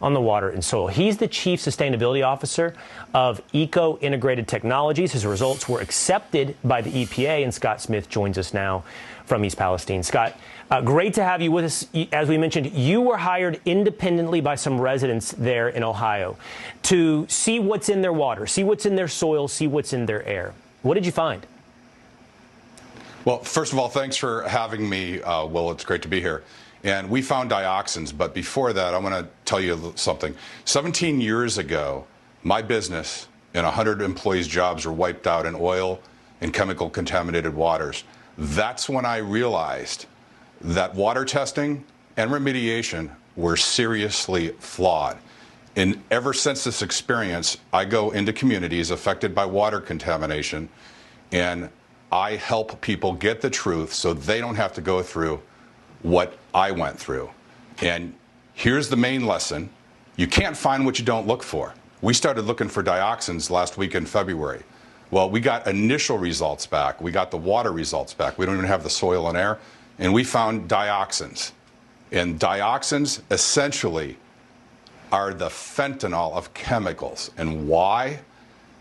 on the water and soil. He's the Chief Sustainability Officer of Eco Integrated Technologies. His results were accepted by the EPA, and Scott Smith joins us now from East Palestine. Scott, great to have you with us. As we mentioned, you were hired independently by some residents there in Ohio to see what's in their water, see what's in their soil, see what's in their air. What did you find? Well, first of all, thanks for having me, Will. It's great to be here. And we found dioxins, but before that, I want to tell you something. 17 years ago, my business and 100 employees' jobs were wiped out in oil and chemical contaminated waters. That's when I realized that water testing and remediation were seriously flawed. And ever since this experience, I go into communities affected by water contamination, and I help people get the truth so they don't have to go through what I went through. And here's the main lesson. You can't find what you don't look for. We started looking for dioxins last week in February. Well, we got initial results back. We got the water results back. We don't even have the soil and air. And we found dioxins. And dioxins essentially are the fentanyl of chemicals. And why?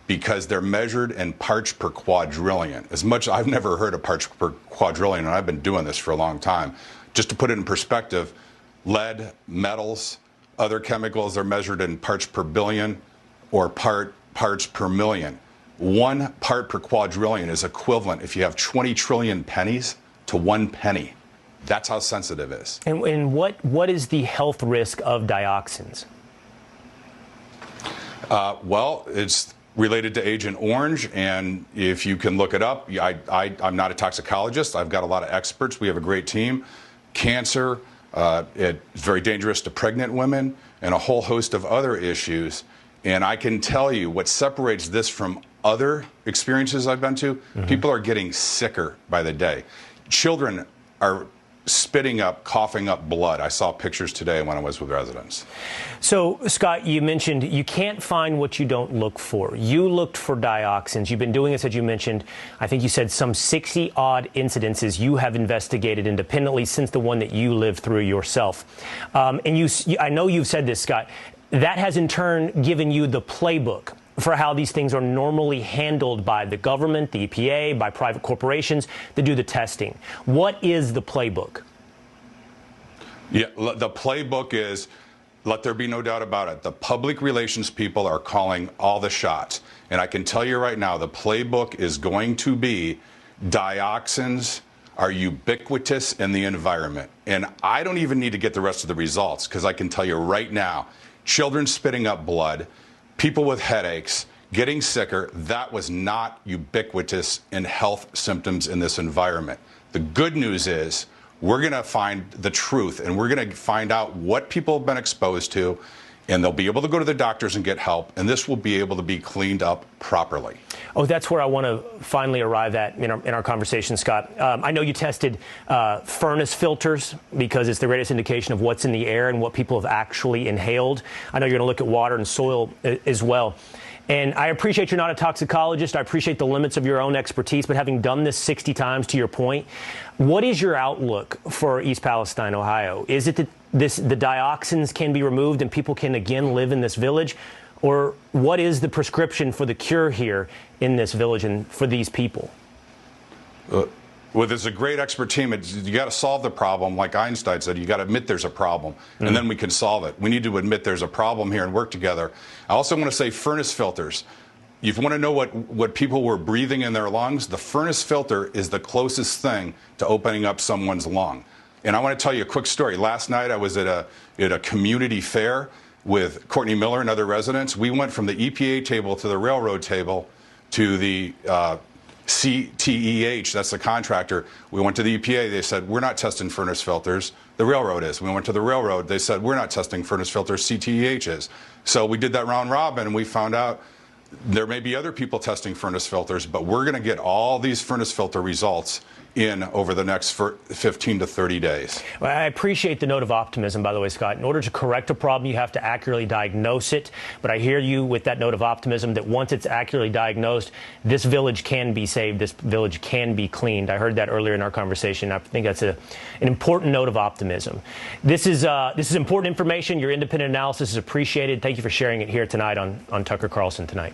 Because they're measured in parts per quadrillion. As much, I've never heard of parts per quadrillion, and I've been doing this for a long time. Just to put it in perspective, lead, metals, other chemicals are measured in parts per billion or parts per million. 1 part per quadrillion is equivalent, if you have 20 trillion pennies, to 1 penny. That's how sensitive it is. And what is the health risk of dioxins? Well, it's related to Agent Orange, and if you can look it up, I'm not a toxicologist. I've got a lot of experts. We have a great team. Cancer, it's very dangerous to pregnant women, and a whole host of other issues. And I can tell you what separates this from other experiences I've been to, people are getting sicker by the day. Children are spitting up, coughing up blood. I saw pictures today when I was with residents. So, Scott, you mentioned you can't find what you don't look for. You looked for dioxins. You've been doing this, as you mentioned, I think you said some 60-odd incidences you have investigated independently since the one that you lived through yourself. I know you've said this, Scott. That has in turn given you the playbook for how these things are normally handled by the government, the EPA, by private corporations that do the testing. What is the playbook? Yeah, the playbook is, let there be no doubt about it, the public relations people are calling all the shots. And I can tell you right now, the playbook is going to be dioxins are ubiquitous in the environment. And I don't even need to get the rest of the results, because I can tell you right now, children spitting up blood, people with headaches, getting sicker, that was not ubiquitous in health symptoms in this environment. The good news is we're going to find the truth, and we're going to find out what people have been exposed to, and they'll be able to go to the doctors and get help, and this will be able to be cleaned up properly. Oh, that's where I want to finally arrive at in our conversation, Scott. I know you tested furnace filters because it's the greatest indication of what's in the air and what people have actually inhaled. I know you're going to look at water and soil as well. And I appreciate you're not a toxicologist. I appreciate the limits of your own expertise. But having done this 60 times, to your point, what is your outlook for East Palestine, Ohio? Is it that the dioxins can be removed and people can again live in this village? Or what is the prescription for the cure here in this village and for these people? Well, there's a great expert team. You got to solve the problem. Like Einstein said, you got to admit there's a problem, and then we can solve it. We need to admit there's a problem here and work together. I also want to say furnace filters. If you want to know what people were breathing in their lungs, the furnace filter is the closest thing to opening up someone's lung. And I want to tell you a quick story. Last night I was at a community fair with Courtney Miller and other residents. We went from the EPA table to the railroad table to the CTEH, that's the contractor. We went to the EPA, they said, we're not testing furnace filters. The railroad is. We went to the railroad, they said, we're not testing furnace filters, CTEH is. So we did that round robin, and we found out there may be other people testing furnace filters, but we're going to get all these furnace filter results in over the next 15 to 30 days. Well, I appreciate the note of optimism, by the way, Scott. In order to correct a problem, you have to accurately diagnose it. But I hear you with that note of optimism that once it's accurately diagnosed, this village can be saved, this village can be cleaned. I heard that earlier in our conversation. I think that's an important note of optimism. This is important information. Your independent analysis is appreciated. Thank you for sharing it here tonight on Tucker Carlson Tonight.